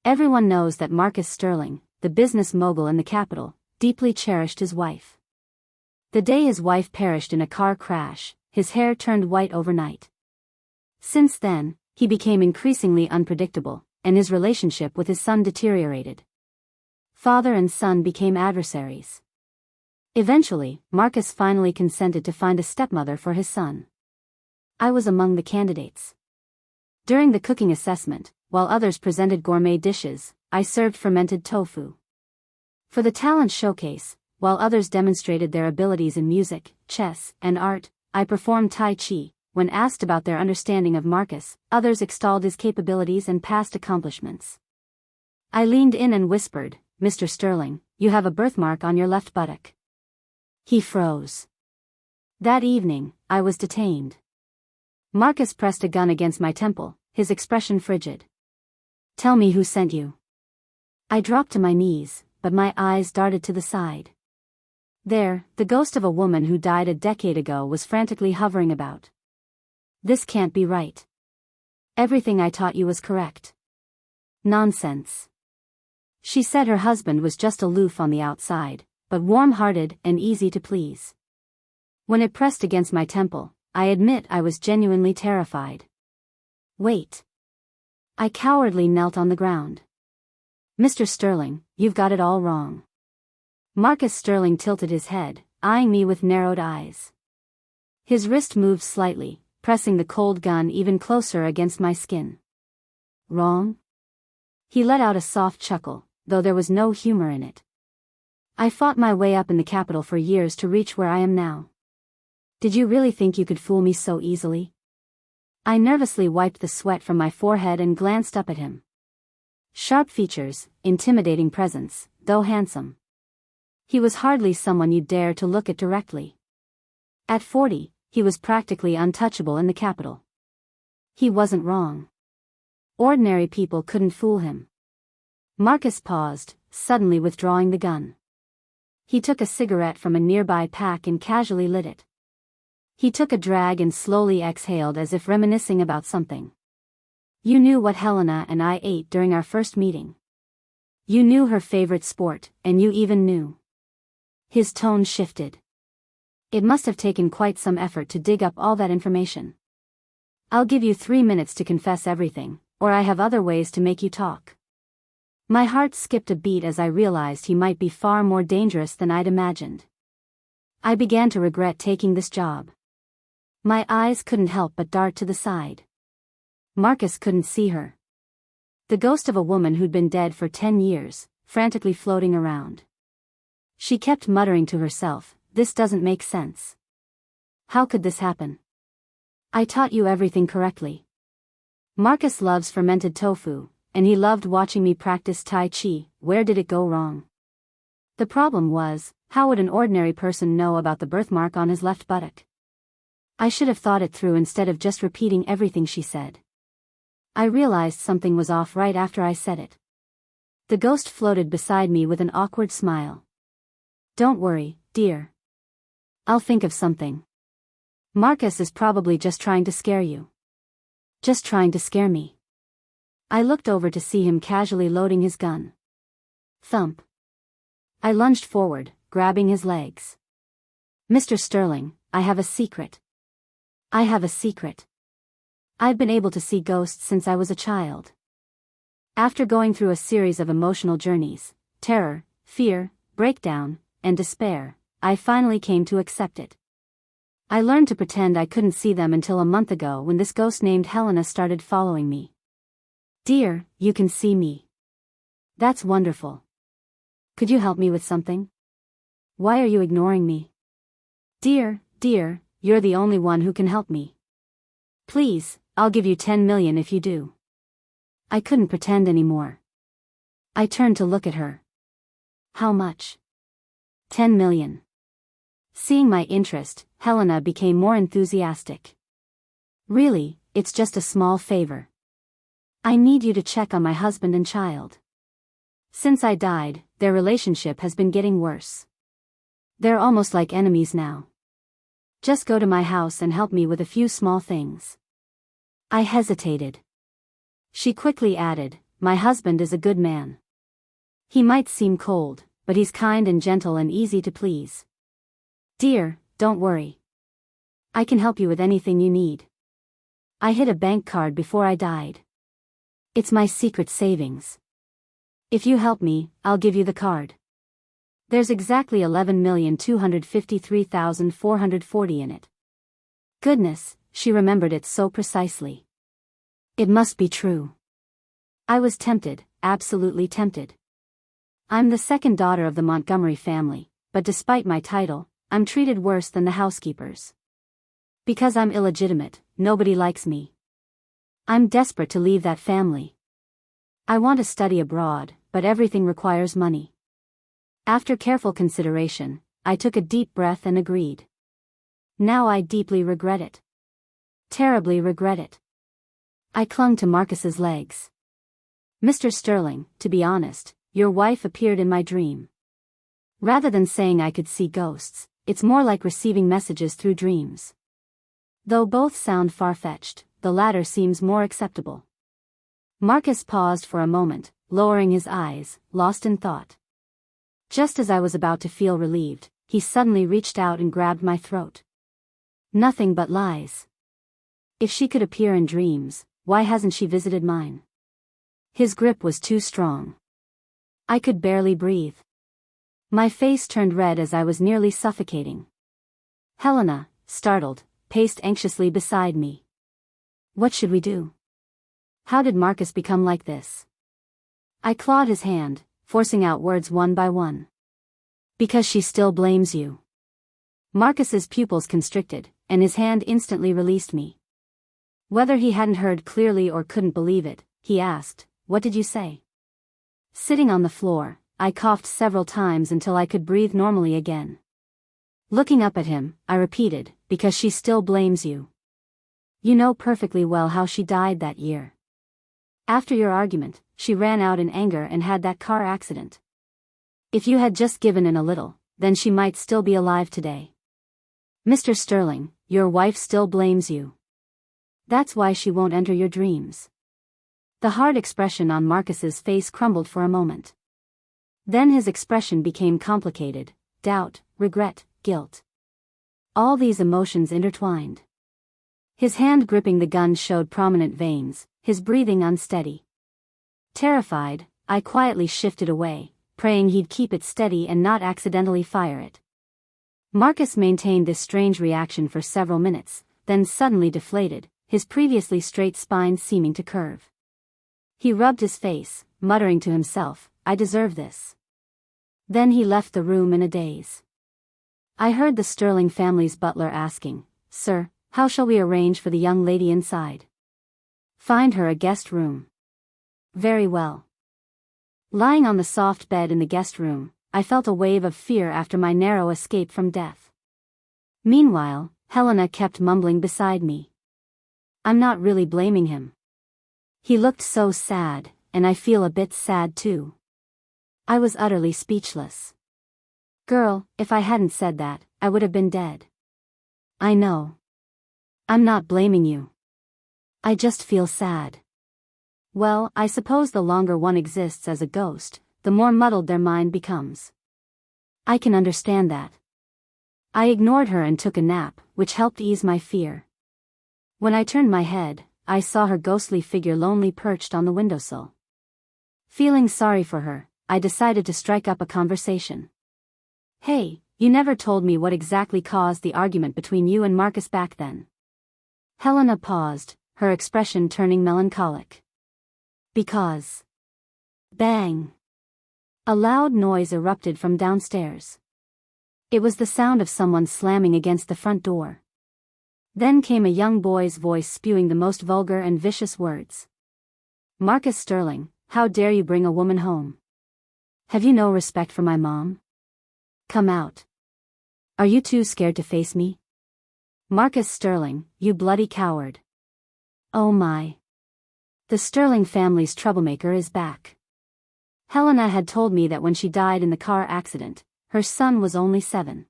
Everyone knows that Marcus Sterling, the business mogul in the capital, deeply cherished his wife. The day his wife perished in a car crash, his hair turned white overnight. Since then, he became increasingly unpredictable, and his relationship with his son deteriorated. Father and son became adversaries. Eventually, Marcus finally consented to find a stepmother for his son. I was among the candidates. During the cooking assessment, while others presented gourmet dishes, I served fermented tofu. For the talent showcase, while others demonstrated their abilities in music, chess, and art, I performed Tai Chi. When asked about their understanding of Marcus, others extolled his capabilities and past accomplishments. I leaned in and whispered, "Mr. Sterling, you have a birthmark on your left buttock." He froze. That evening, I was detained. Marcus pressed a gun against my temple, his expression frigid. "Tell me who sent you." I dropped to my knees, but my eyes darted to the side. There, the ghost of a woman who died a decade ago was frantically hovering about. "This can't be right. Everything I taught you was correct." "Nonsense." She said her husband was just aloof on the outside, but warm-hearted and easy to please. When it pressed against my temple, I admit I was genuinely terrified. "Wait." I cowardly knelt on the ground. "Mr. Sterling, you've got it all wrong." Marcus Sterling tilted his head, eyeing me with narrowed eyes. His wrist moved slightly, pressing the cold gun even closer against my skin. "Wrong?" He let out a soft chuckle, though there was no humor in it. "I fought my way up in the capital for years to reach where I am now. Did you really think you could fool me so easily?" I nervously wiped the sweat from my forehead and glanced up at him. Sharp features, intimidating presence, though handsome. He was hardly someone you'd dare to look at directly. At 40, he was practically untouchable in the capital. He wasn't wrong. Ordinary people couldn't fool him. Marcus paused, suddenly withdrawing the gun. He took a cigarette from a nearby pack and casually lit it. He took a drag and slowly exhaled as if reminiscing about something. "You knew what Helena and I ate during our first meeting. You knew her favorite sport, and you even knew." His tone shifted. "It must have taken quite some effort to dig up all that information. I'll give you 3 minutes to confess everything, or I have other ways to make you talk." My heart skipped a beat as I realized he might be far more dangerous than I'd imagined. I began to regret taking this job. My eyes couldn't help but dart to the side. Marcus couldn't see her. The ghost of a woman who'd been dead for 10 years, frantically floating around. She kept muttering to herself, "This doesn't make sense. How could this happen? I taught you everything correctly." Marcus loves fermented tofu, and he loved watching me practice Tai Chi. Where did it go wrong? The problem was, how would an ordinary person know about the birthmark on his left buttock? I should have thought it through instead of just repeating everything she said. I realized something was off right after I said it. The ghost floated beside me with an awkward smile. "Don't worry, dear. I'll think of something. Marcus is probably just trying to scare you." "Just trying to scare me?" I looked over to see him casually loading his gun. Thump. I lunged forward, grabbing his legs. "Mr. Sterling, I have a secret." "I have a secret. I've been able to see ghosts since I was a child. After going through a series of emotional journeys, terror, fear, breakdown, and despair, I finally came to accept it. I learned to pretend I couldn't see them until a month ago when this ghost named Helena started following me." "Dear, you can see me. That's wonderful. Could you help me with something? Why are you ignoring me?" Dear, you're the only one who can help me. Please, I'll give you 10 million if you do." I couldn't pretend anymore. I turned to look at her. "How much?" 10 million. Seeing my interest, Helena became more enthusiastic. "Really, it's just a small favor. I need you to check on my husband and child. Since I died, their relationship has been getting worse. They're almost like enemies now. Just go to my house and help me with a few small things." I hesitated. She quickly added, my husband is a good man. He might seem cold, but he's kind and gentle and easy to please. Dear, don't worry. I can help you with anything you need. I hid a bank card before I died. It's my secret savings. If you help me, I'll give you the card. There's exactly 11,253,440 in it. Goodness, she remembered it so precisely. It must be true. I was tempted, absolutely tempted. I'm the second daughter of the Montgomery family, but despite my title, I'm treated worse than the housekeepers. Because I'm illegitimate, nobody likes me. I'm desperate to leave that family. I want to study abroad, but everything requires money. After careful consideration, I took a deep breath and agreed. Now I deeply regret it. Terribly regret it. I clung to Marcus's legs. Mr. Sterling, to be honest, your wife appeared in my dream. Rather than saying I could see ghosts, it's more like receiving messages through dreams. Though both sound far-fetched, the latter seems more acceptable. Marcus paused for a moment, lowering his eyes, lost in thought. Just as I was about to feel relieved, he suddenly reached out and grabbed my throat. Nothing but lies. If she could appear in dreams, why hasn't she visited mine? His grip was too strong. I could barely breathe. My face turned red as I was nearly suffocating. Helena, startled, paced anxiously beside me. What should we do? How did Marcus become like this? I clawed his hand, forcing out words one by one. Because she still blames you. Marcus's pupils constricted, and his hand instantly released me. Whether he hadn't heard clearly or couldn't believe it, he asked, "What did you say?" Sitting on the floor, I coughed several times until I could breathe normally again. Looking up at him, I repeated, "Because she still blames you. You know perfectly well how she died that year. After your argument, she ran out in anger and had that car accident. If you had just given in a little, then she might still be alive today. Mr. Sterling, your wife still blames you. That's why she won't enter your dreams." The hard expression on Marcus's face crumbled for a moment. Then his expression became complicated: doubt, regret, guilt. All these emotions intertwined. His hand gripping the gun showed prominent veins, his breathing unsteady. Terrified, I quietly shifted away, praying he'd keep it steady and not accidentally fire it. Marcus maintained this strange reaction for several minutes, then suddenly deflated, his previously straight spine seeming to curve. He rubbed his face, muttering to himself, "I deserve this." Then he left the room in a daze. I heard the Sterling family's butler asking, "Sir, how shall we arrange for the young lady inside?" "Find her a guest room." "Very well." Lying on the soft bed in the guest room, I felt a wave of fear after my narrow escape from death. Meanwhile, Helena kept mumbling beside me. "I'm not really blaming him. He looked so sad, and I feel a bit sad too." I was utterly speechless. "Girl, if I hadn't said that, I would have been dead." "I know. I'm not blaming you. I just feel sad." "Well, I suppose the longer one exists as a ghost, the more muddled their mind becomes. I can understand that." I ignored her and took a nap, which helped ease my fear. When I turned my head, I saw her ghostly figure lonely perched on the windowsill. Feeling sorry for her, I decided to strike up a conversation. "Hey, you never told me what exactly caused the argument between you and Marcus back then." Helena paused, her expression turning melancholic. "Because..." Bang! A loud noise erupted from downstairs. It was the sound of someone slamming against the front door. Then came a young boy's voice spewing the most vulgar and vicious words. "Marcus Sterling, how dare you bring a woman home? Have you no respect for my mom? Come out. Are you too scared to face me? Marcus Sterling, you bloody coward. Oh my. The Sterling family's troublemaker is back." Helena had told me that when she died in the car accident, her son was only 7.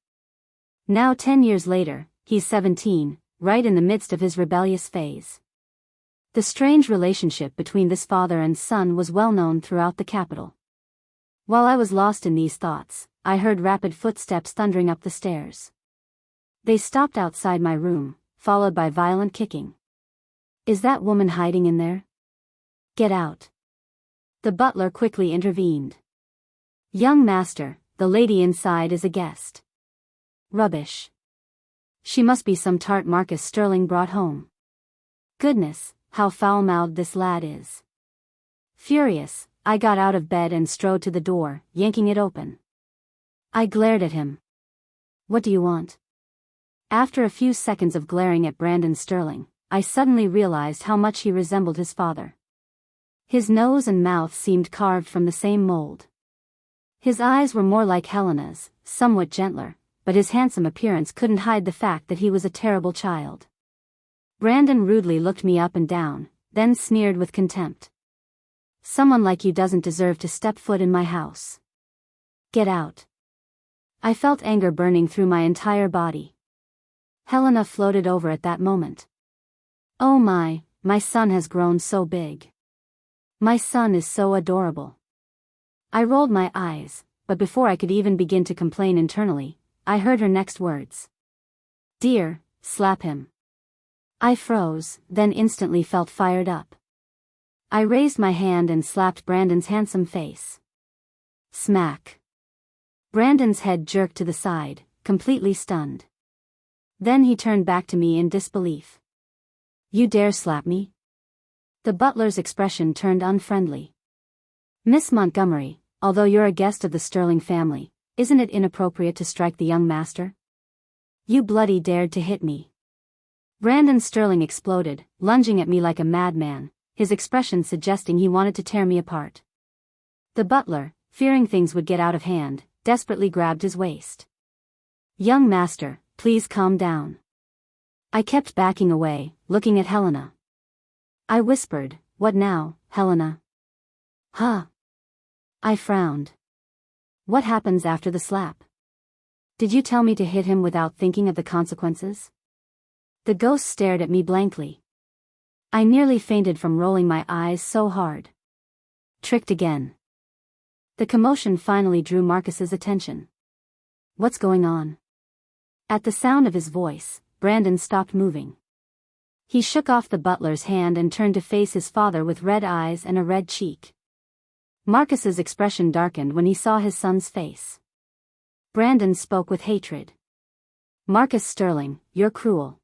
Now 10 years later, he's 17, right in the midst of his rebellious phase. The strange relationship between this father and son was well known throughout the capital. While I was lost in these thoughts, I heard rapid footsteps thundering up the stairs. They stopped outside my room, followed by violent kicking. Is that woman hiding in there? Get out. The butler quickly intervened. Young master, the lady inside is a guest. Rubbish. She must be some tart Marcus Sterling brought home. Goodness, how foul-mouthed this lad is. Furious, I got out of bed and strode to the door, yanking it open. I glared at him. What do you want? After a few seconds of glaring at Brandon Sterling, I suddenly realized how much he resembled his father. His nose and mouth seemed carved from the same mold. His eyes were more like Helena's, somewhat gentler, but his handsome appearance couldn't hide the fact that he was a terrible child. Brandon rudely looked me up and down, then sneered with contempt. Someone like you doesn't deserve to step foot in my house. Get out. I felt anger burning through my entire body. Helena floated over at that moment. Oh my son has grown so big. My son is so adorable. I rolled my eyes, but before I could even begin to complain internally, I heard her next words. Dear, slap him. I froze, then instantly felt fired up. I raised my hand and slapped Brandon's handsome face. Smack. Brandon's head jerked to the side, completely stunned. Then he turned back to me in disbelief. You dare slap me? The butler's expression turned unfriendly. Miss Montgomery, although you're a guest of the Sterling family, isn't it inappropriate to strike the young master? You bloody dared to hit me. Brandon Sterling exploded, lunging at me like a madman, his expression suggesting he wanted to tear me apart. The butler, fearing things would get out of hand, desperately grabbed his waist. Young master, please calm down. I kept backing away, looking at Helena. I whispered, what now, Helena? Huh? I frowned. What happens after the slap? Did you tell me to hit him without thinking of the consequences? The ghost stared at me blankly. I nearly fainted from rolling my eyes so hard. Tricked again. The commotion finally drew Marcus's attention. What's going on? At the sound of his voice, Brandon stopped moving. He shook off the butler's hand and turned to face his father with red eyes and a red cheek. Marcus's expression darkened when he saw his son's face. Brandon spoke with hatred. Marcus Sterling, you're cruel.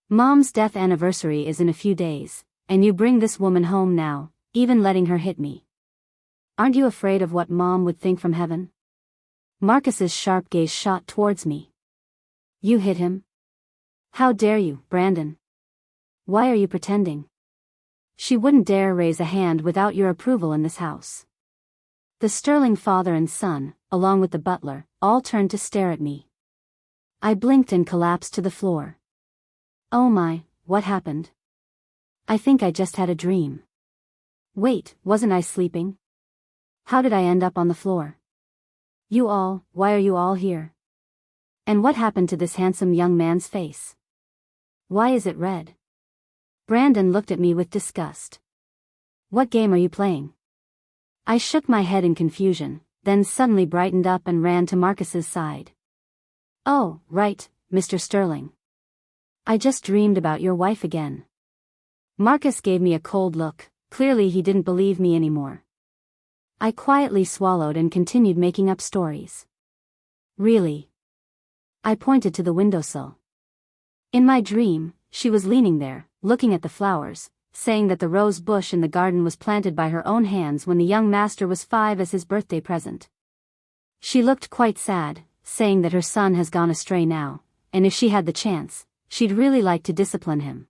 Mom's death anniversary is in a few days, and you bring this woman home now, even letting her hit me. Aren't you afraid of what Mom would think from heaven? Marcus's sharp gaze shot towards me. You hit him? How dare you, Brandon? Why are you pretending? She wouldn't dare raise a hand without your approval in this house. The Sterling father and son, along with the butler, all turned to stare at me. I blinked and collapsed to the floor. Oh my, what happened? I think I just had a dream. Wait, wasn't I sleeping? How did I end up on the floor? Why are you all here? And what happened to this handsome young man's face? Why is it red? Brandon looked at me with disgust. What game are you playing? I shook my head in confusion, then suddenly brightened up and ran to Marcus's side. Oh, right, Mr. Sterling. I just dreamed about your wife again. Marcus gave me a cold look, clearly he didn't believe me anymore. I quietly swallowed and continued making up stories. Really? I pointed to the windowsill. In my dream, she was leaning there, looking at the flowers, saying that the rose bush in the garden was planted by her own hands when the young master was 5 as his birthday present. She looked quite sad, saying that her son has gone astray now, and if she had the chance, she'd really like to discipline him.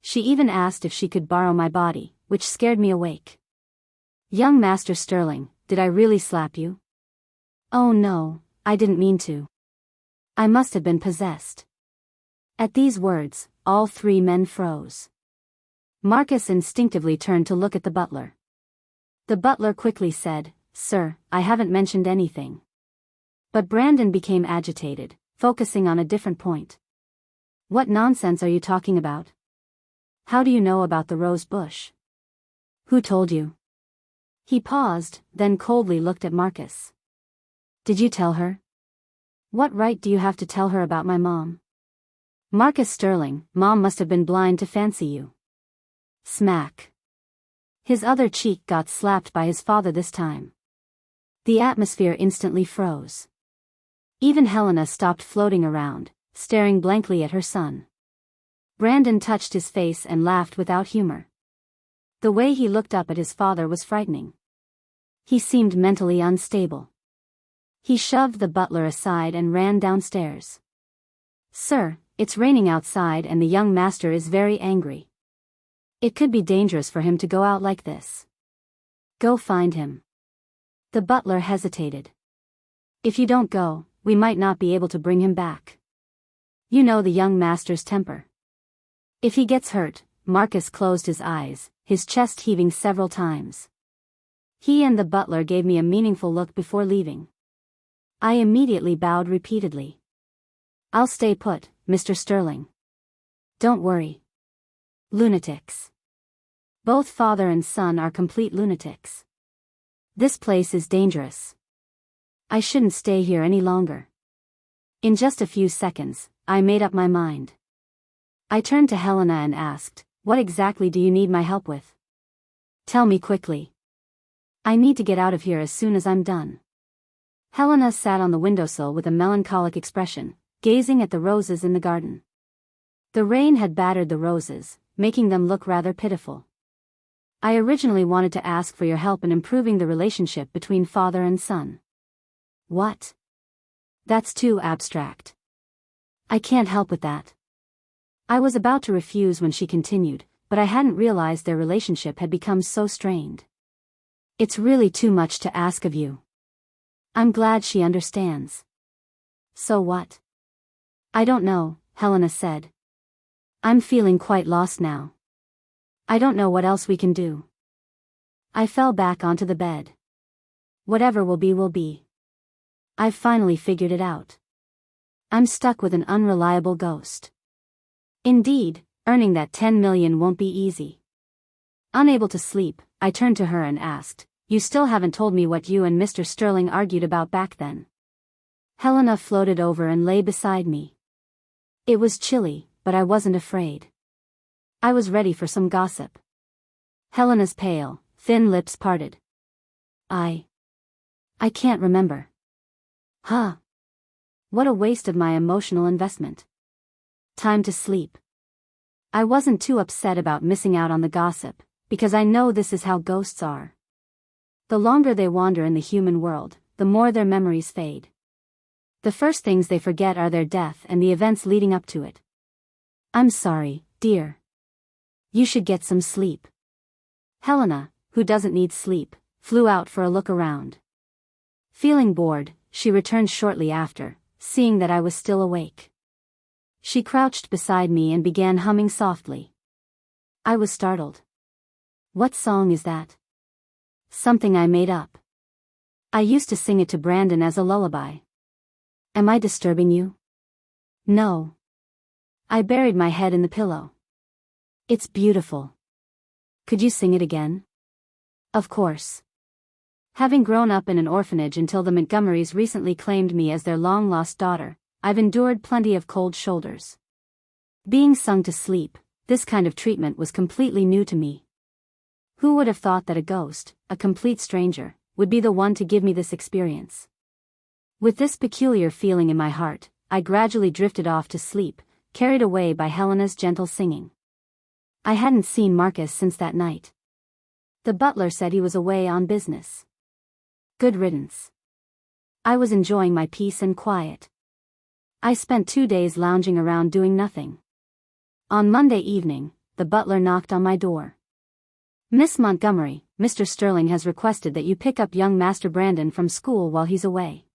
She even asked if she could borrow my body, which scared me awake. Young Master Sterling, did I really slap you? Oh no, I didn't mean to. I must have been possessed. At these words, all 3 men froze. Marcus instinctively turned to look at the butler. The butler quickly said, Sir, I haven't mentioned anything. But Brandon became agitated, focusing on a different point. What nonsense are you talking about? How do you know about the rose bush? Who told you? He paused, then coldly looked at Marcus. Did you tell her? What right do you have to tell her about my mom? Marcus Sterling, Mom must have been blind to fancy you. Smack. His other cheek got slapped by his father this time. The atmosphere instantly froze. Even Helena stopped floating around, staring blankly at her son. Brandon touched his face and laughed without humor. The way he looked up at his father was frightening. He seemed mentally unstable. He shoved the butler aside and ran downstairs. Sir, it's raining outside and the young master is very angry. It could be dangerous for him to go out like this. Go find him. The butler hesitated. If you don't go, we might not be able to bring him back. You know the young master's temper. If he gets hurt, Marcus closed his eyes, his chest heaving several times. He and the butler gave me a meaningful look before leaving. I immediately bowed repeatedly. I'll stay put, Mr. Sterling. Don't worry. Lunatics. Both father and son are complete lunatics. This place is dangerous. I shouldn't stay here any longer. In just a few seconds, I made up my mind. I turned to Helena and asked, what exactly do you need my help with? Tell me quickly. I need to get out of here as soon as I'm done. Helena sat on the windowsill with a melancholic expression, gazing at the roses in the garden. The rain had battered the roses, making them look rather pitiful. I originally wanted to ask for your help in improving the relationship between father and son. What? That's too abstract. I can't help with that. I was about to refuse when she continued, but I hadn't realized their relationship had become so strained. It's really too much to ask of you. I'm glad she understands. So what? I don't know, Helena said. I'm feeling quite lost now. I don't know what else we can do. I fell back onto the bed. Whatever will be will be. I've finally figured it out. I'm stuck with an unreliable ghost. Indeed, earning that 10 million won't be easy. Unable to sleep, I turned to her and asked, you still haven't told me what you and Mr. Sterling argued about back then. Helena floated over and lay beside me. It was chilly, but I wasn't afraid. I was ready for some gossip. Helena's pale, thin lips parted. I can't remember. Huh. What a waste of my emotional investment. Time to sleep. I wasn't too upset about missing out on the gossip, because I know this is how ghosts are. The longer they wander in the human world, the more their memories fade. The first things they forget are their death and the events leading up to it. I'm sorry, dear. You should get some sleep. Helena, who doesn't need sleep, flew out for a look around. Feeling bored, she returned shortly after, seeing that I was still awake. She crouched beside me and began humming softly. I was startled. What song is that? Something I made up. I used to sing it to Brandon as a lullaby. Am I disturbing you? No. I buried my head in the pillow. It's beautiful. Could you sing it again? Of course. Having grown up in an orphanage until the Montgomerys recently claimed me as their long-lost daughter, I've endured plenty of cold shoulders. Being sung to sleep, this kind of treatment was completely new to me. Who would have thought that a ghost, a complete stranger, would be the one to give me this experience? With this peculiar feeling in my heart, I gradually drifted off to sleep, carried away by Helena's gentle singing. I hadn't seen Marcus since that night. The butler said he was away on business. Good riddance. I was enjoying my peace and quiet. I spent 2 days lounging around doing nothing. On Monday evening, the butler knocked on my door. Miss Montgomery, Mr. Sterling has requested that you pick up young Master Brandon from school while he's away.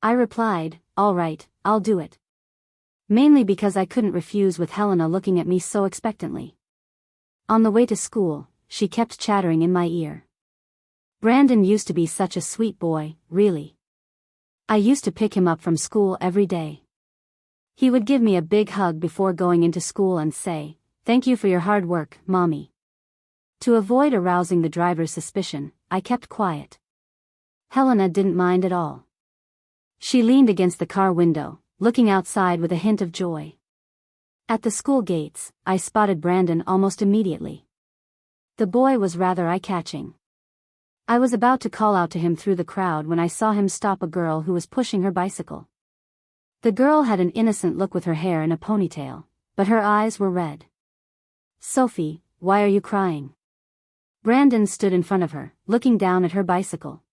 I replied, all right, I'll do it. Mainly because I couldn't refuse with Helena looking at me so expectantly. On the way to school, she kept chattering in my ear. Brandon used to be such a sweet boy, really. I used to pick him up from school every day. He would give me a big hug before going into school and say, Thank you for your hard work, Mommy. To avoid arousing the driver's suspicion, I kept quiet. Helena didn't mind at all. She leaned against the car window, looking outside with a hint of joy. At the school gates, I spotted Brandon almost immediately. The boy was rather eye-catching. I was about to call out to him through the crowd when I saw him stop a girl who was pushing her bicycle. The girl had an innocent look with her hair in a ponytail, but her eyes were red. Sophie, why are you crying? Brandon stood in front of her, looking down at her bicycle.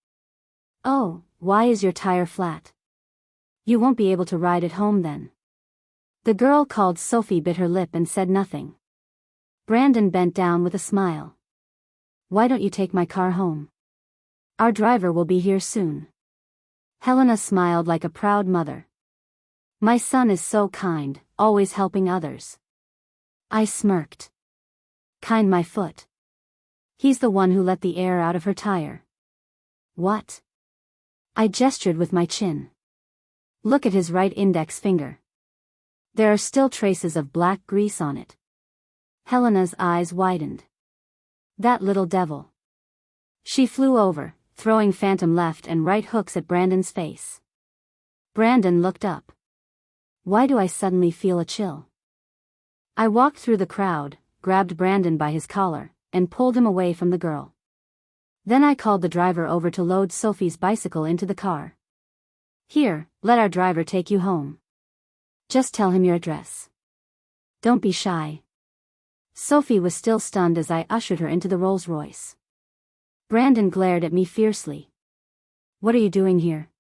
Oh, why is your tire flat? You won't be able to ride it home then. The girl called Sophie bit her lip and said nothing. Brandon bent down with a smile. Why don't you take my car home? Our driver will be here soon. Helena smiled like a proud mother. My son is so kind, always helping others. I smirked. Kind my foot. He's the one who let the air out of her tire. What? I gestured with my chin. Look at his right index finger. There are still traces of black grease on it. Helena's eyes widened. That little devil. She flew over, throwing phantom left and right hooks at Brandon's face. Brandon looked up. Why do I suddenly feel a chill? I walked through the crowd, grabbed Brandon by his collar, and pulled him away from the girl. Then I called the driver over to load Sophie's bicycle into the car. Here, let our driver take you home. Just tell him your address. Don't be shy. Sophie was still stunned as I ushered her into the Rolls-Royce. Brandon glared at me fiercely. What are you doing here?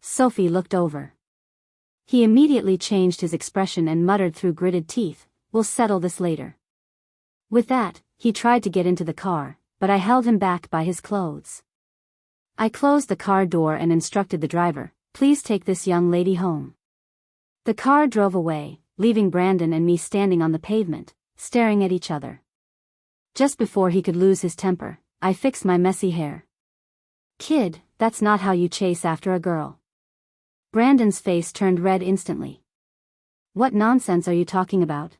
Sophie looked over. He immediately changed his expression and muttered through gritted teeth, we'll settle this later. With that, he tried to get into the car, but I held him back by his clothes. I closed the car door and instructed the driver, please take this young lady home. The car drove away, leaving Brandon and me standing on the pavement, staring at each other. Just before he could lose his temper, I fixed my messy hair. Kid, that's not how you chase after a girl. Brandon's face turned red instantly. What nonsense are you talking about?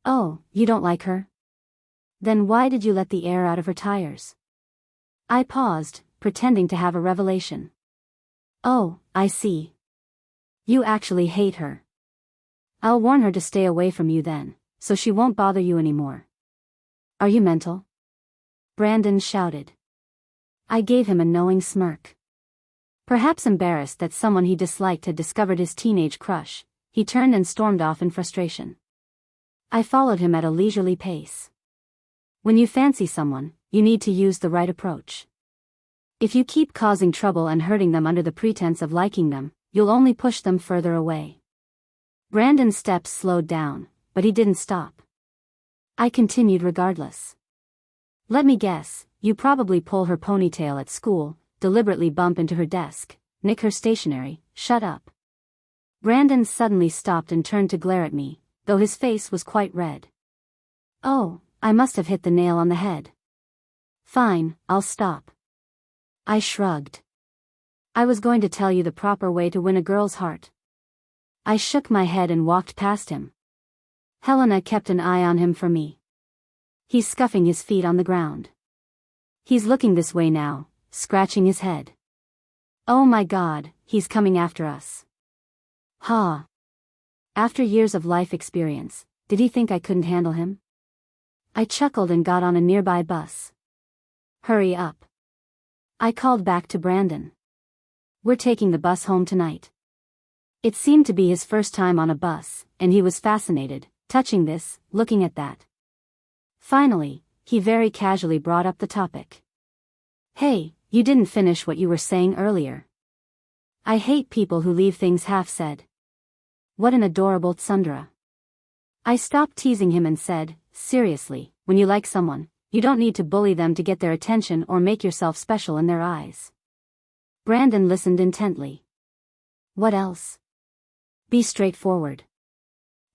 Oh, you don't like her? Then why did you let the air out of her tires? I paused, pretending to have a revelation. Oh, I see. You actually hate her. I'll warn her to stay away from you then, so she won't bother you anymore. Are you mental? Brandon shouted. I gave him a knowing smirk. Perhaps embarrassed that someone he disliked had discovered his teenage crush, he turned and stormed off in frustration. I followed him at a leisurely pace. When you fancy someone, you need to use the right approach. If you keep causing trouble and hurting them under the pretense of liking them, you'll only push them further away. Brandon's steps slowed down, but he didn't stop. I continued regardless. Let me guess, you probably pull her ponytail at school, deliberately bump into her desk, nick her stationery, shut up. Brandon suddenly stopped and turned to glare at me, though his face was quite red. Oh, I must have hit the nail on the head. Fine, I'll stop. I shrugged. I was going to tell you the proper way to win a girl's heart. I shook my head and walked past him. Helena kept an eye on him for me. He's scuffing his feet on the ground. He's looking this way now, scratching his head. Oh my God, he's coming after us. Ha! After years of life experience, did he think I couldn't handle him? I chuckled and got on a nearby bus. Hurry up. I called back to Brandon. We're taking the bus home tonight. It seemed to be his first time on a bus, and he was fascinated, touching this, looking at that. Finally, he very casually brought up the topic. Hey, you didn't finish what you were saying earlier. I hate people who leave things half-said. What an adorable tsundere. I stopped teasing him and said, seriously, when you like someone, you don't need to bully them to get their attention or make yourself special in their eyes. Brandon listened intently. What else? Be straightforward.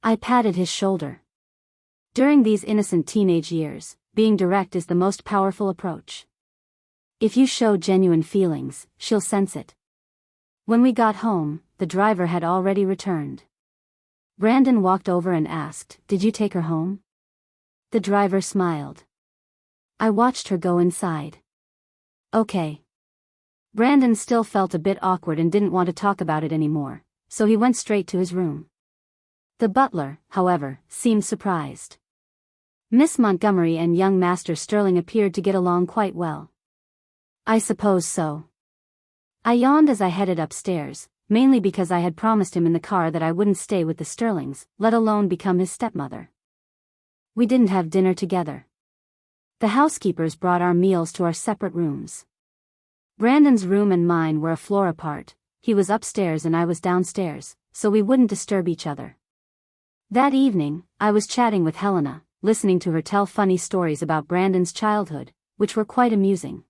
I patted his shoulder. During these innocent teenage years, being direct is the most powerful approach. If you show genuine feelings, she'll sense it. When we got home, the driver had already returned. Brandon walked over and asked, "Did you take her home?" The driver smiled. "I watched her go inside." "Okay." Brandon still felt a bit awkward and didn't want to talk about it anymore, so he went straight to his room. The butler, however, seemed surprised. Miss Montgomery and young Master Sterling appeared to get along quite well. "I suppose so." I yawned as I headed upstairs, mainly because I had promised him in the car that I wouldn't stay with the Sterlings, let alone become his stepmother. We didn't have dinner together. The housekeepers brought our meals to our separate rooms. Brandon's room and mine were a floor apart. He was upstairs and I was downstairs, so we wouldn't disturb each other. That evening, I was chatting with Helena, listening to her tell funny stories about Brandon's childhood, which were quite amusing.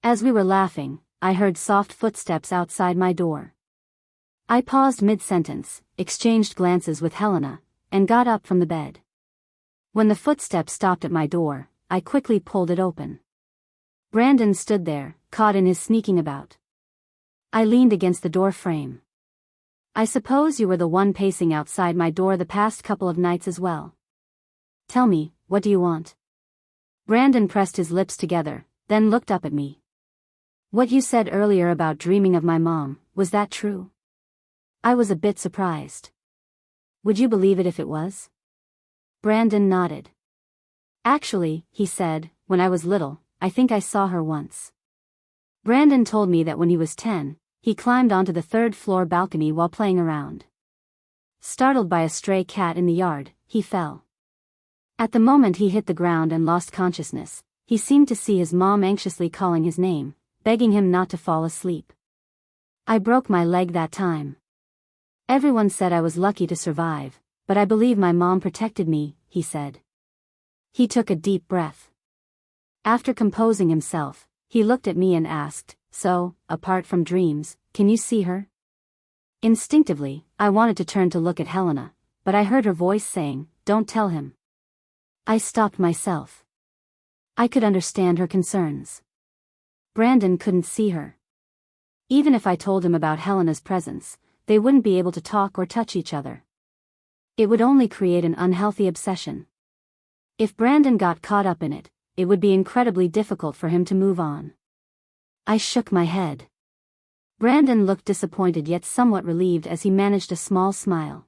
As we were laughing, I heard soft footsteps outside my door. I paused mid-sentence, exchanged glances with Helena, and got up from the bed. When the footsteps stopped at my door, I quickly pulled it open. Brandon stood there, caught in his sneaking about. I leaned against the door frame. "I suppose you were the one pacing outside my door the past couple of nights as well. Tell me, what do you want?" Brandon pressed his lips together, then looked up at me. "What you said earlier about dreaming of my mom, was that true?" I was a bit surprised. "Would you believe it if it was?" Brandon nodded. "Actually," he said, "when I was little, I think I saw her once." Brandon told me that when he was 10, he climbed onto the third-floor balcony while playing around. Startled by a stray cat in the yard, he fell. At the moment he hit the ground and lost consciousness, he seemed to see his mom anxiously calling his name, begging him not to fall asleep. "I broke my leg that time. Everyone said I was lucky to survive, but I believe my mom protected me," he said. He took a deep breath. After composing himself, he looked at me and asked, "So, apart from dreams, can you see her?" Instinctively, I wanted to turn to look at Helena, but I heard her voice saying, "Don't tell him." I stopped myself. I could understand her concerns. Brandon couldn't see her. Even if I told him about Helena's presence, they wouldn't be able to talk or touch each other. It would only create an unhealthy obsession. If Brandon got caught up in it, it would be incredibly difficult for him to move on. I shook my head. Brandon looked disappointed yet somewhat relieved as he managed a small smile.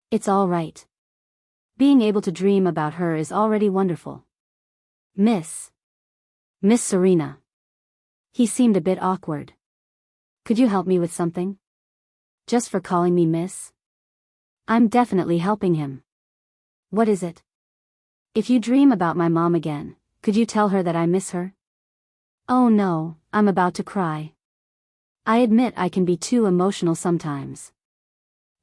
"It's all right. Being able to dream about her is already wonderful. Miss Serena." He seemed a bit awkward. "Could you help me with something? Just for calling me miss?" "I'm definitely helping him." "What is it?" "If you dream about my mom again, could you tell her that I miss her?" "Oh no, I'm about to cry. I admit I can be too emotional sometimes."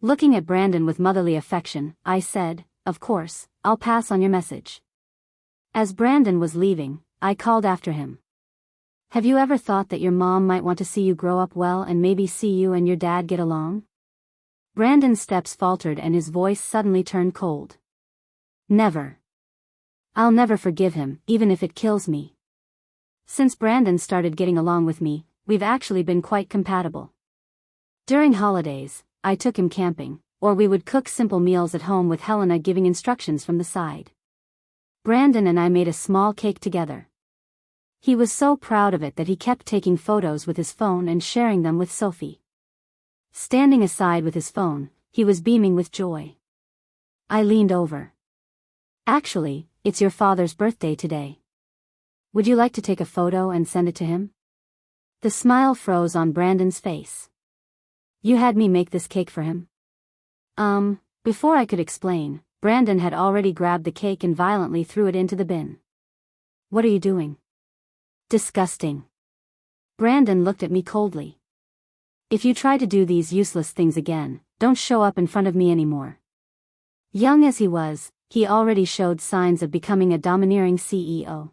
Looking at Brandon with motherly affection, I said, "Of course, I'll pass on your message." As Brandon was leaving, I called after him. "Have you ever thought that your mom might want to see you grow up well and maybe see you and your dad get along?" Brandon's steps faltered and his voice suddenly turned cold. "Never. I'll never forgive him, even if it kills me." Since Brandon started getting along with me, we've actually been quite compatible. During holidays, I took him camping, or we would cook simple meals at home with Helena giving instructions from the side. Brandon and I made a small cake together. He was so proud of it that he kept taking photos with his phone and sharing them with Sophie. Standing aside with his phone, he was beaming with joy. I leaned over. "Actually, it's your father's birthday today. Would you like to take a photo and send it to him?" The smile froze on Brandon's face. "You had me make this cake for him?" Before I could explain, Brandon had already grabbed the cake and violently threw it into the bin. "What are you doing?" "Disgusting." Brandon looked at me coldly. "If you try to do these useless things again, don't show up in front of me anymore." Young as he was, he already showed signs of becoming a domineering CEO.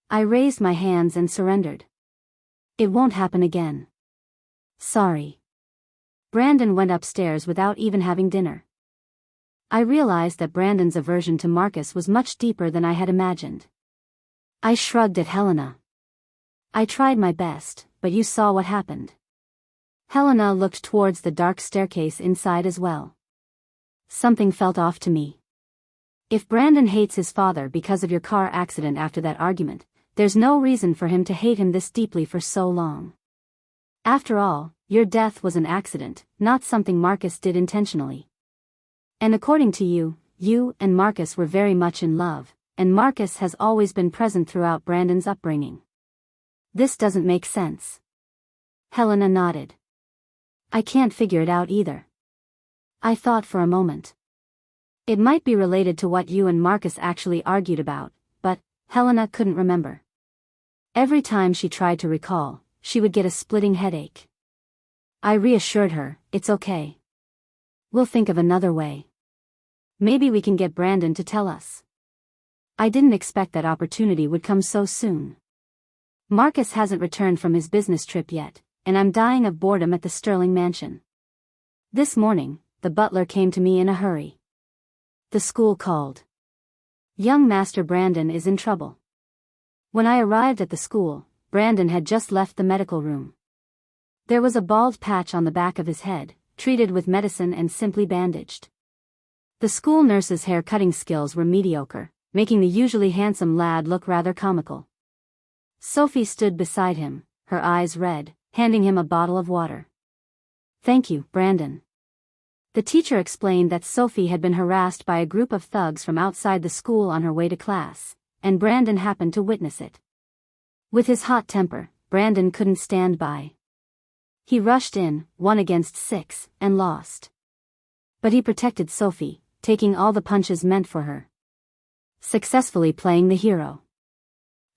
I raised my hands and surrendered. "It won't happen again." "Sorry." Brandon went upstairs without even having dinner. I realized that Brandon's aversion to Marcus was much deeper than I had imagined. I shrugged at Helena. "I tried my best, but you saw what happened." Helena looked towards the dark staircase inside as well. Something felt off to me. If Brandon hates his father because of your car accident after that argument, there's no reason for him to hate him this deeply for so long. After all, your death was an accident, not something Marcus did intentionally. And according to you, you and Marcus were very much in love, and Marcus has always been present throughout Brandon's upbringing. This doesn't make sense. Helena nodded. I can't figure it out either. I thought for a moment. It might be related to what you and Marcus actually argued about, but Helena couldn't remember. Every time she tried to recall, she would get a splitting headache. I reassured her, it's okay. We'll think of another way. Maybe we can get Brandon to tell us. I didn't expect that opportunity would come so soon. Marcus hasn't returned from his business trip yet, and I'm dying of boredom at the Sterling mansion. This morning, the butler came to me in a hurry. The school called. Young Master Brandon is in trouble. When I arrived at the school, Brandon had just left the medical room. There was a bald patch on the back of his head, treated with medicine and simply bandaged. The school nurse's hair-cutting skills were mediocre, making the usually handsome lad look rather comical. Sophie stood beside him, her eyes red, handing him a bottle of water. Thank you, Brandon. The teacher explained that Sophie had been harassed by a group of thugs from outside the school on her way to class, and Brandon happened to witness it. With his hot temper, Brandon couldn't stand by. He rushed in, 1 against 6, and lost. But he protected Sophie, taking all the punches meant for her. Successfully playing the hero.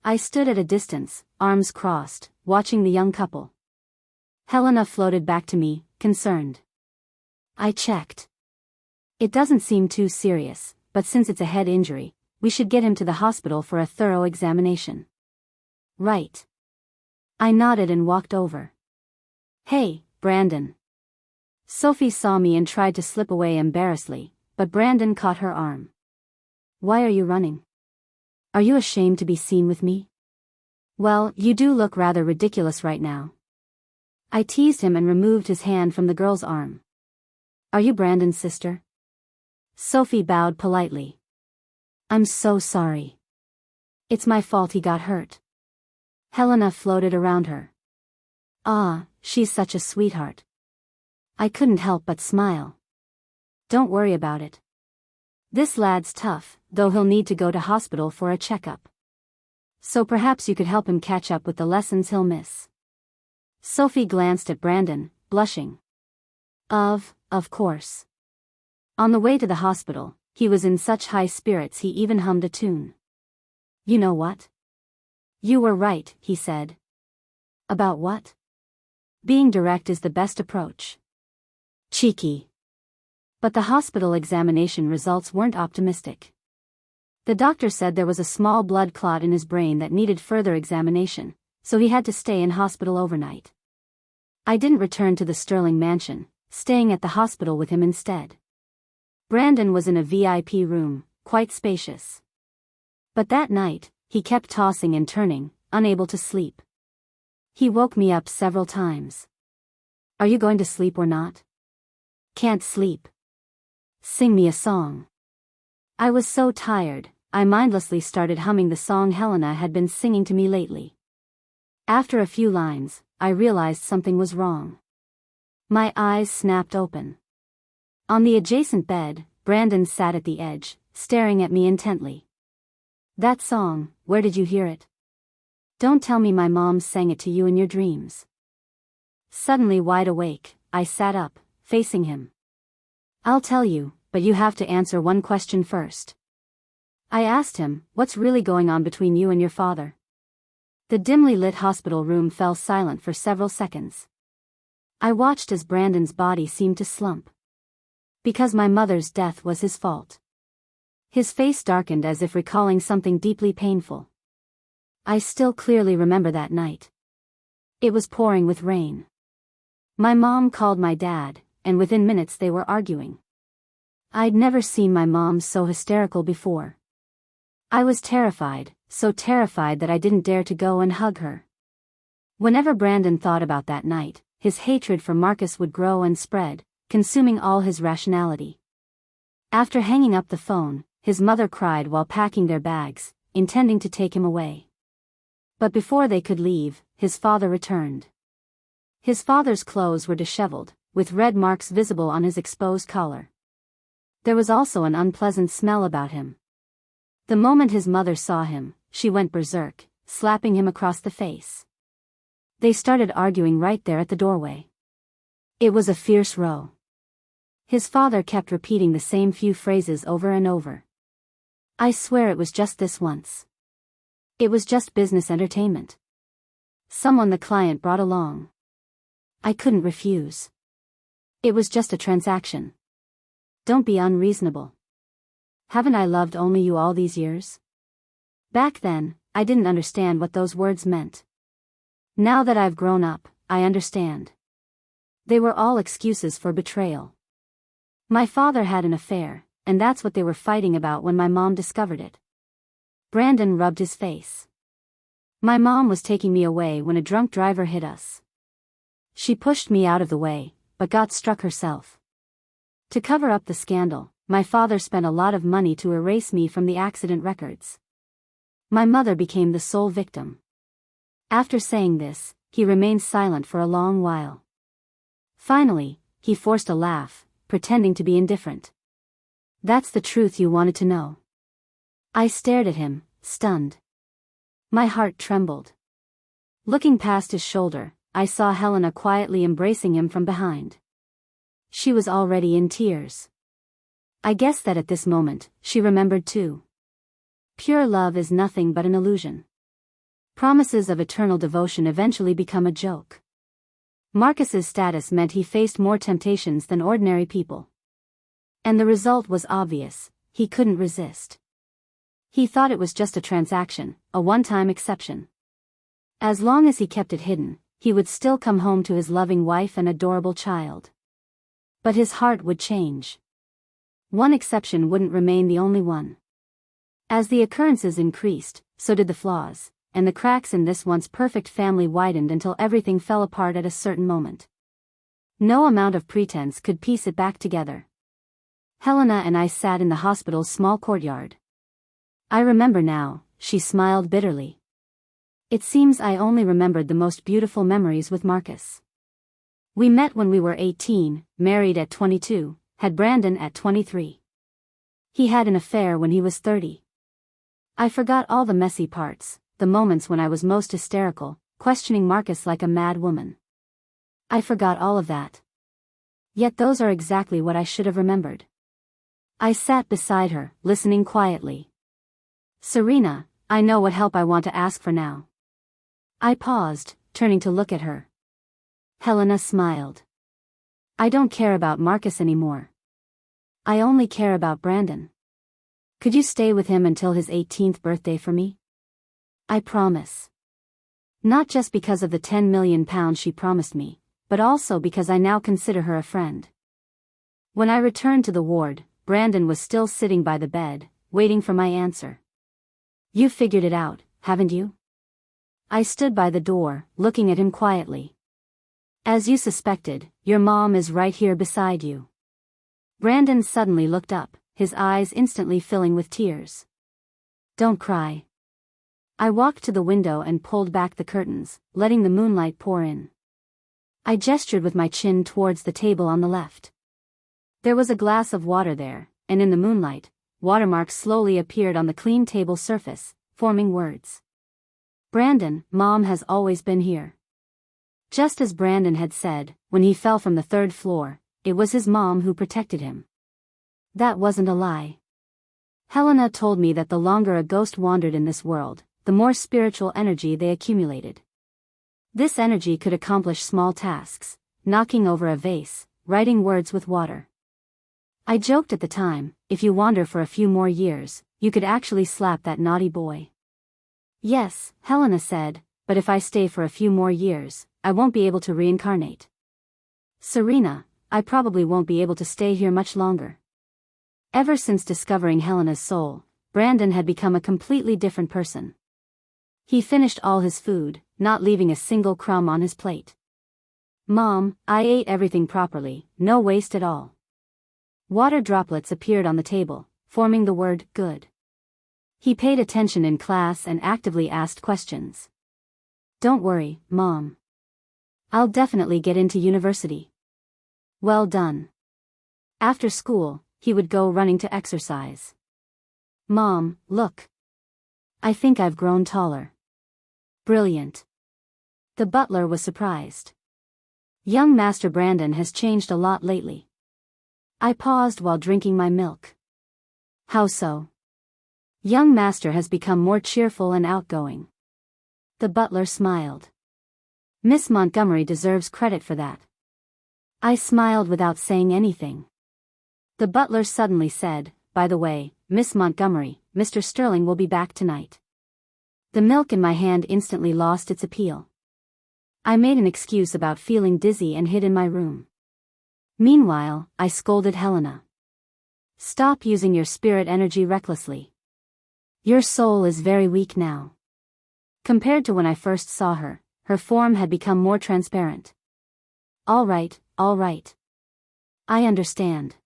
I stood at a distance, arms crossed, watching the young couple. Helena floated back to me, concerned. I checked. It doesn't seem too serious, but since it's a head injury, we should get him to the hospital for a thorough examination. Right. I nodded and walked over. Hey, Brandon. Sophie saw me and tried to slip away embarrassedly, but Brandon caught her arm. Why are you running? Are you ashamed to be seen with me? Well, you do look rather ridiculous right now. I teased him and removed his hand from the girl's arm. Are you Brandon's sister? Sophie bowed politely. I'm so sorry. It's my fault he got hurt. Helena floated around her. Ah, she's such a sweetheart. I couldn't help but smile. Don't worry about it. This lad's tough, though he'll need to go to hospital for a checkup. So perhaps you could help him catch up with the lessons he'll miss. Sophie glanced at Brandon, blushing. Of course. On the way to the hospital, he was in such high spirits he even hummed a tune. You know what? You were right, he said. About what? Being direct is the best approach. Cheeky. But the hospital examination results weren't optimistic. The doctor said there was a small blood clot in his brain that needed further examination, so he had to stay in hospital overnight. I didn't return to the Sterling mansion, staying at the hospital with him instead. Brandon was in a VIP room, quite spacious. But that night, he kept tossing and turning, unable to sleep. He woke me up several times. Are you going to sleep or not? Can't sleep. Sing me a song. I was so tired, I mindlessly started humming the song Helena had been singing to me lately. After a few lines, I realized something was wrong. My eyes snapped open. On the adjacent bed, Brandon sat at the edge, staring at me intently. That song, where did you hear it? Don't tell me my mom sang it to you in your dreams. Suddenly wide awake, I sat up, facing him. I'll tell you, but you have to answer one question first. I asked him, what's really going on between you and your father? The dimly lit hospital room fell silent for several seconds. I watched as Brandon's body seemed to slump. Because my mother's death was his fault. His face darkened as if recalling something deeply painful. I still clearly remember that night. It was pouring with rain. My mom called my dad, and within minutes they were arguing. I'd never seen my mom so hysterical before. I was terrified, so terrified that I didn't dare to go and hug her. Whenever Brandon thought about that night, his hatred for Marcus would grow and spread, consuming all his rationality. After hanging up the phone, his mother cried while packing their bags, intending to take him away. But before they could leave, his father returned. His father's clothes were disheveled, with red marks visible on his exposed collar. There was also an unpleasant smell about him. The moment his mother saw him, she went berserk, slapping him across the face. They started arguing right there at the doorway. It was a fierce row. His father kept repeating the same few phrases over and over. I swear it was just this once. It was just business entertainment. Someone the client brought along. I couldn't refuse. It was just a transaction. Don't be unreasonable. Haven't I loved only you all these years? Back then, I didn't understand what those words meant. Now that I've grown up, I understand. They were all excuses for betrayal. My father had an affair, and that's what they were fighting about when my mom discovered it. Brandon rubbed his face. My mom was taking me away when a drunk driver hit us. She pushed me out of the way, but got struck herself. To cover up the scandal, my father spent a lot of money to erase me from the accident records. My mother became the sole victim. After saying this, he remained silent for a long while. Finally, he forced a laugh, pretending to be indifferent. That's the truth you wanted to know. I stared at him, stunned. My heart trembled. Looking past his shoulder, I saw Helena quietly embracing him from behind. She was already in tears. I guessed that at this moment, she remembered too. Pure love is nothing but an illusion. Promises of eternal devotion eventually become a joke. Marcus's status meant he faced more temptations than ordinary people. And the result was obvious, he couldn't resist. He thought it was just a transaction, a one-time exception. As long as he kept it hidden, he would still come home to his loving wife and adorable child. But his heart would change. One exception wouldn't remain the only one. As the occurrences increased, so did the flaws, and the cracks in this once perfect family widened until everything fell apart at a certain moment. No amount of pretense could piece it back together. Helena and I sat in the hospital's small courtyard. I remember now, she smiled bitterly. It seems I only remembered the most beautiful memories with Marcus. We met when we were 18, married at 22, had Brandon at 23. He had an affair when he was 30. I forgot all the messy parts, the moments when I was most hysterical, questioning Marcus like a mad woman. I forgot all of that. Yet those are exactly what I should have remembered. I sat beside her, listening quietly. Serena, I know what help I want to ask for now. I paused, turning to look at her. Helena smiled. I don't care about Marcus anymore. I only care about Brandon. Could you stay with him until his 18th birthday for me? I promise. Not just because of the £10 million she promised me, but also because I now consider her a friend. When I returned to the ward, Brandon was still sitting by the bed, waiting for my answer. You figured it out, haven't you? I stood by the door, looking at him quietly. As you suspected, your mom is right here beside you. Brandon suddenly looked up, his eyes instantly filling with tears. Don't cry. I walked to the window and pulled back the curtains, letting the moonlight pour in. I gestured with my chin towards the table on the left. There was a glass of water there, and in the moonlight, watermarks slowly appeared on the clean table surface, forming words. Brandon, Mom has always been here. Just as Brandon had said, when he fell from the 3rd floor, it was his mom who protected him. That wasn't a lie. Helena told me that the longer a ghost wandered in this world, the more spiritual energy they accumulated. This energy could accomplish small tasks, knocking over a vase, writing words with water. I joked at the time, if you wander for a few more years, you could actually slap that naughty boy. Yes, Helena said, but if I stay for a few more years, I won't be able to reincarnate. Serena, I probably won't be able to stay here much longer. Ever since discovering Helena's soul, Brandon had become a completely different person. He finished all his food, not leaving a single crumb on his plate. Mom, I ate everything properly, no waste at all. Water droplets appeared on the table, forming the word good. He paid attention in class and actively asked questions. Don't worry, Mom. I'll definitely get into university. Well done. After school, he would go running to exercise. Mom, look. I think I've grown taller. Brilliant. The butler was surprised. Young Master Brandon has changed a lot lately. I paused while drinking my milk. How so? Young Master has become more cheerful and outgoing. The butler smiled. Miss Montgomery deserves credit for that. I smiled without saying anything. The butler suddenly said, by the way, Miss Montgomery, Mr. Sterling will be back tonight. The milk in my hand instantly lost its appeal. I made an excuse about feeling dizzy and hid in my room. Meanwhile, I scolded Helena. Stop using your spirit energy recklessly. Your soul is very weak now. Compared to when I first saw her, her form had become more transparent. All right. I understand.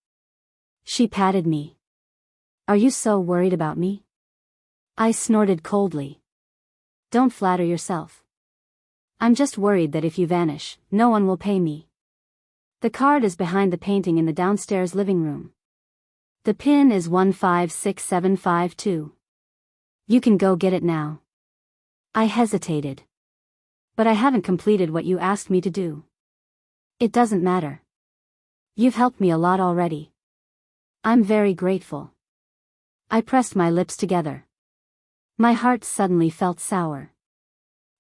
She patted me. Are you so worried about me? I snorted coldly. Don't flatter yourself. I'm just worried that if you vanish, no one will pay me. The card is behind the painting in the downstairs living room. The pin is 156752. You can go get it now. I hesitated. But I haven't completed what you asked me to do. It doesn't matter. You've helped me a lot already. I'm very grateful. I pressed my lips together. My heart suddenly felt sour.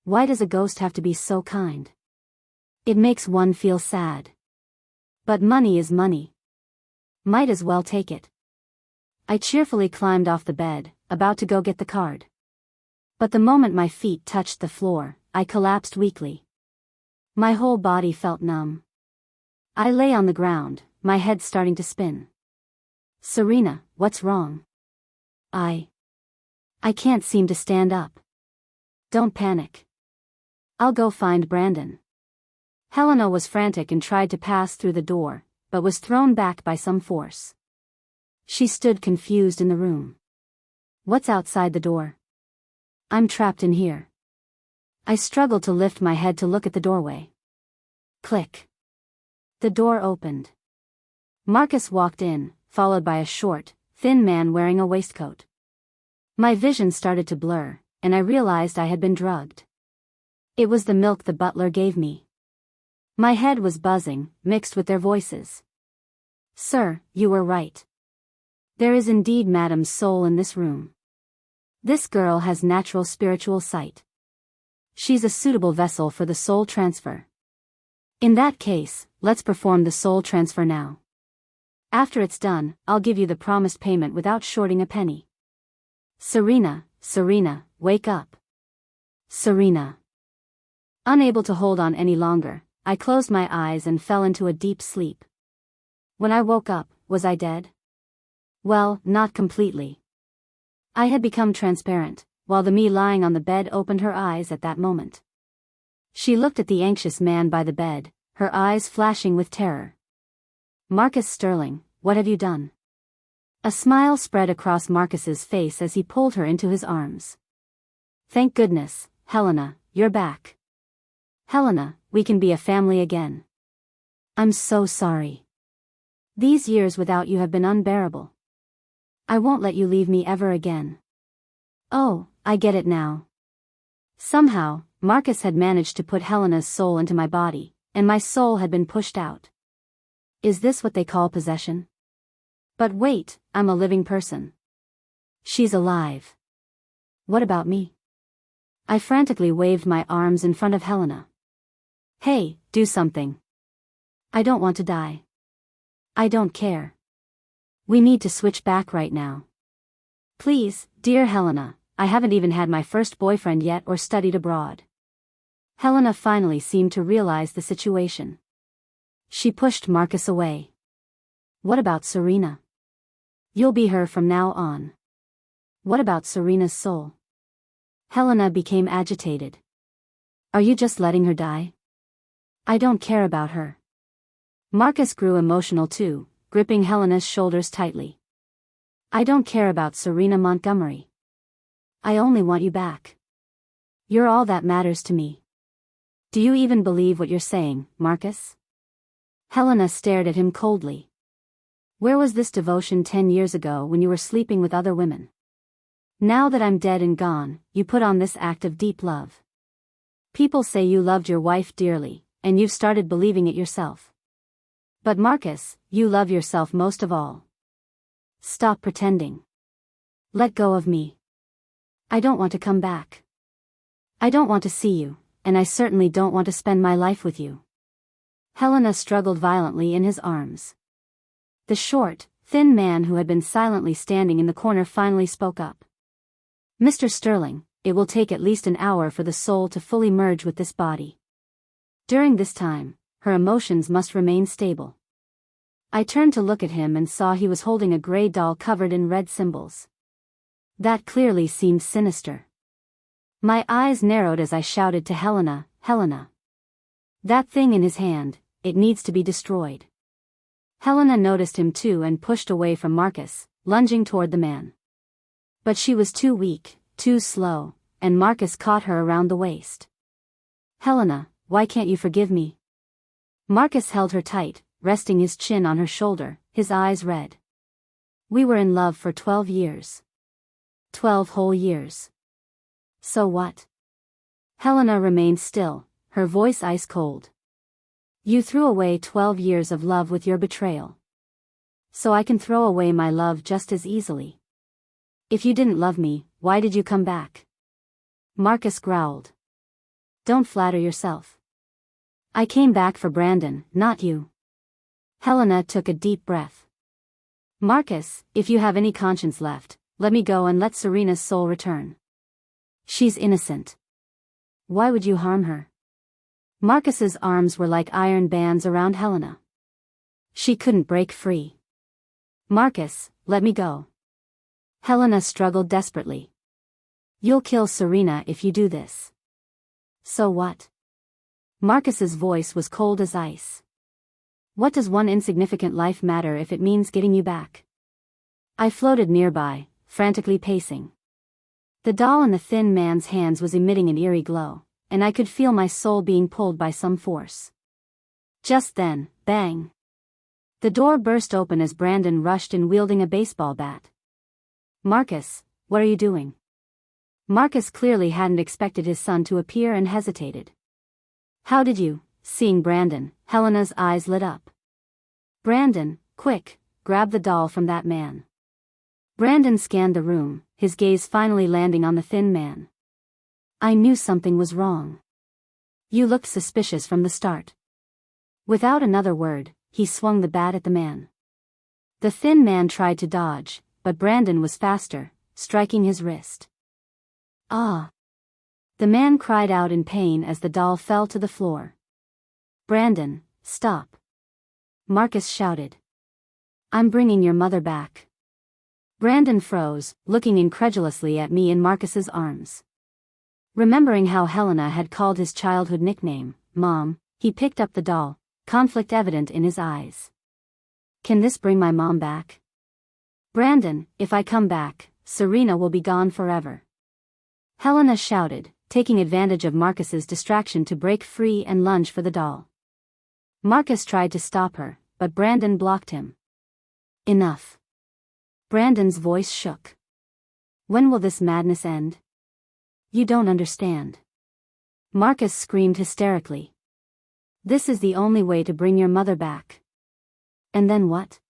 Why does a ghost have to be so kind? It makes one feel sad. But money is money. Might as well take it. I cheerfully climbed off the bed, about to go get the card. But the moment my feet touched the floor, I collapsed weakly. My whole body felt numb. I lay on the ground, my head starting to spin. Serena, what's wrong? I can't seem to stand up. Don't panic. I'll go find Brandon. Helena was frantic and tried to pass through the door, but was thrown back by some force. She stood confused in the room. What's outside the door? I'm trapped in here. I struggled to lift my head to look at the doorway. Click. The door opened. Marcus walked in, followed by a short, thin man wearing a waistcoat. My vision started to blur, and I realized I had been drugged. It was the milk the butler gave me. My head was buzzing, mixed with their voices. Sir, you were right. There is indeed Madame's soul in this room. This girl has natural spiritual sight. She's a suitable vessel for the soul transfer. In that case, let's perform the soul transfer now. After it's done, I'll give you the promised payment without shorting a penny. Serena, wake up. Serena. Unable to hold on any longer, I closed my eyes and fell into a deep sleep. When I woke up, was I dead? Well, not completely. I had become transparent, while the me lying on the bed opened her eyes at that moment. She looked at the anxious man by the bed, her eyes flashing with terror. Marcus Sterling, what have you done? A smile spread across Marcus's face as he pulled her into his arms. Thank goodness, Helena, you're back. Helena, we can be a family again. I'm so sorry. These years without you have been unbearable. I won't let you leave me ever again. Oh, I get it now. Somehow, Marcus had managed to put Helena's soul into my body, and my soul had been pushed out. Is this what they call possession? But wait, I'm a living person. She's alive. What about me? I frantically waved my arms in front of Helena. Hey, do something. I don't want to die. I don't care. We need to switch back right now. Please, dear Helena, I haven't even had my first boyfriend yet or studied abroad. Helena finally seemed to realize the situation. She pushed Marcus away. What about Serena? You'll be her from now on. What about Serena's soul? Helena became agitated. Are you just letting her die? I don't care about her. Marcus grew emotional too, gripping Helena's shoulders tightly. I don't care about Serena Montgomery. I only want you back. You're all that matters to me. Do you even believe what you're saying, Marcus? Helena stared at him coldly. Where was this devotion 10 years ago when you were sleeping with other women? Now that I'm dead and gone, you put on this act of deep love. People say you loved your wife dearly, and you've started believing it yourself. But Marcus, you love yourself most of all. Stop pretending. Let go of me. I don't want to come back. I don't want to see you, and I certainly don't want to spend my life with you. Helena struggled violently in his arms. The short, thin man who had been silently standing in the corner finally spoke up. Mr. Sterling, it will take at least an hour for the soul to fully merge with this body. During this time, her emotions must remain stable. I turned to look at him and saw he was holding a gray doll covered in red symbols. That clearly seemed sinister. My eyes narrowed as I shouted to Helena, Helena. That thing in his hand, it needs to be destroyed. Helena noticed him too and pushed away from Marcus, lunging toward the man. But she was too weak, too slow, and Marcus caught her around the waist. Helena, why can't you forgive me? Marcus held her tight, resting his chin on her shoulder, his eyes red. We were in love for 12 years. 12 whole years. So what? Helena remained still, her voice ice cold. You threw away 12 years of love with your betrayal. So I can throw away my love just as easily. If you didn't love me, why did you come back? Marcus growled. Don't flatter yourself. I came back for Brandon, not you. Helena took a deep breath. Marcus, if you have any conscience left, let me go and let Serena's soul return. She's innocent. Why would you harm her? Marcus's arms were like iron bands around Helena. She couldn't break free. Marcus, let me go. Helena struggled desperately. You'll kill Serena if you do this. So what? Marcus's voice was cold as ice. What does one insignificant life matter if it means getting you back? I floated nearby, frantically pacing. The doll in the thin man's hands was emitting an eerie glow, and I could feel my soul being pulled by some force. Just then, bang! The door burst open as Brandon rushed in wielding a baseball bat. Marcus, what are you doing? Marcus clearly hadn't expected his son to appear and hesitated. How did you? Seeing Brandon, Helena's eyes lit up. Brandon, quick, grab the doll from that man. Brandon scanned the room, his gaze finally landing on the thin man. I knew something was wrong. You looked suspicious from the start. Without another word, he swung the bat at the man. The thin man tried to dodge, but Brandon was faster, striking his wrist. Ah! The man cried out in pain as the doll fell to the floor. Brandon, stop! Marcus shouted. I'm bringing your mother back. Brandon froze, looking incredulously at me in Marcus's arms. Remembering how Helena had called his childhood nickname, Mom, he picked up the doll, conflict evident in his eyes. Can this bring my mom back? Brandon, if I come back, Serena will be gone forever. Helena shouted, taking advantage of Marcus's distraction to break free and lunge for the doll. Marcus tried to stop her, but Brandon blocked him. Enough. Brandon's voice shook. When will this madness end? You don't understand. Marcus screamed hysterically. This is the only way to bring your mother back. And then what?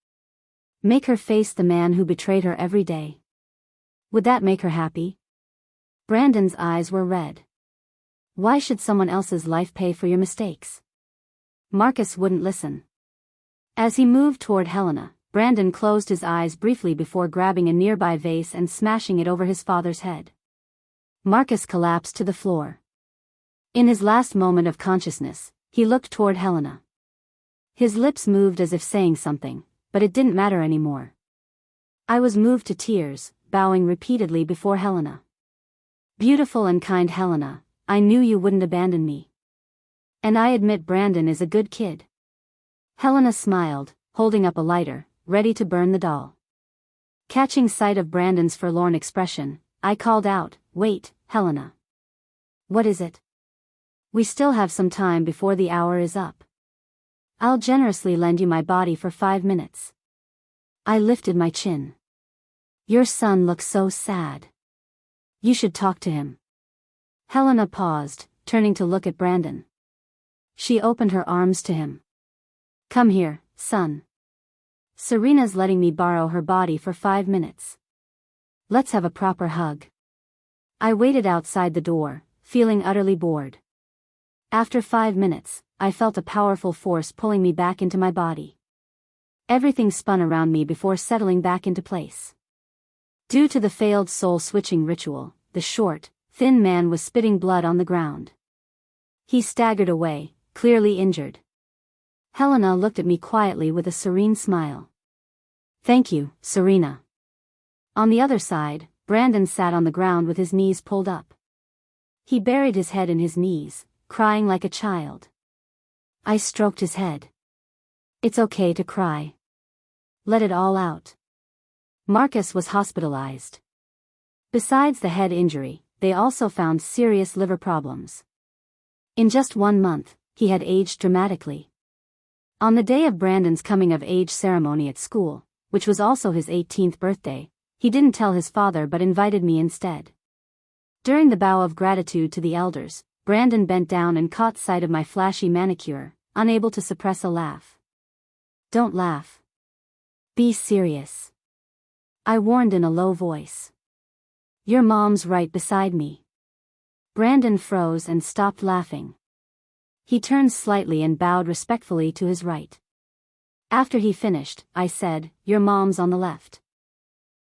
Make her face the man who betrayed her every day. Would that make her happy? Brandon's eyes were red. Why should someone else's life pay for your mistakes? Marcus wouldn't listen. As he moved toward Helena, Brandon closed his eyes briefly before grabbing a nearby vase and smashing it over his father's head. Marcus collapsed to the floor. In his last moment of consciousness, he looked toward Helena. His lips moved as if saying something, but it didn't matter anymore. I was moved to tears, bowing repeatedly before Helena. Beautiful and kind Helena, I knew you wouldn't abandon me. And I admit Brandon is a good kid. Helena smiled, holding up a lighter, ready to burn the doll. Catching sight of Brandon's forlorn expression, I called out, "Wait, Helena. What is it?" "We still have some time before the hour is up. I'll generously lend you my body for 5 minutes." I lifted my chin. "Your son looks so sad. You should talk to him." Helena paused, turning to look at Brandon. She opened her arms to him. "Come here, son. Serena's letting me borrow her body for 5 minutes. Let's have a proper hug." I waited outside the door, feeling utterly bored. After 5 minutes, I felt a powerful force pulling me back into my body. Everything spun around me before settling back into place. Due to the failed soul-switching ritual, the short, thin man was spitting blood on the ground. He staggered away, clearly injured. Helena looked at me quietly with a serene smile. "Thank you, Serena." On the other side, Brandon sat on the ground with his knees pulled up. He buried his head in his knees, crying like a child. I stroked his head. "It's okay to cry. Let it all out." Marcus was hospitalized. Besides the head injury, they also found serious liver problems. In just 1 month, he had aged dramatically. On the day of Brandon's coming-of-age ceremony at school, which was also his 18th birthday, he didn't tell his father but invited me instead. During the bow of gratitude to the elders, Brandon bent down and caught sight of my flashy manicure, unable to suppress a laugh. "Don't laugh. Be serious," I warned in a low voice. "Your mom's right beside me." Brandon froze and stopped laughing. He turned slightly and bowed respectfully to his right. After he finished, I said, "Your mom's on the left."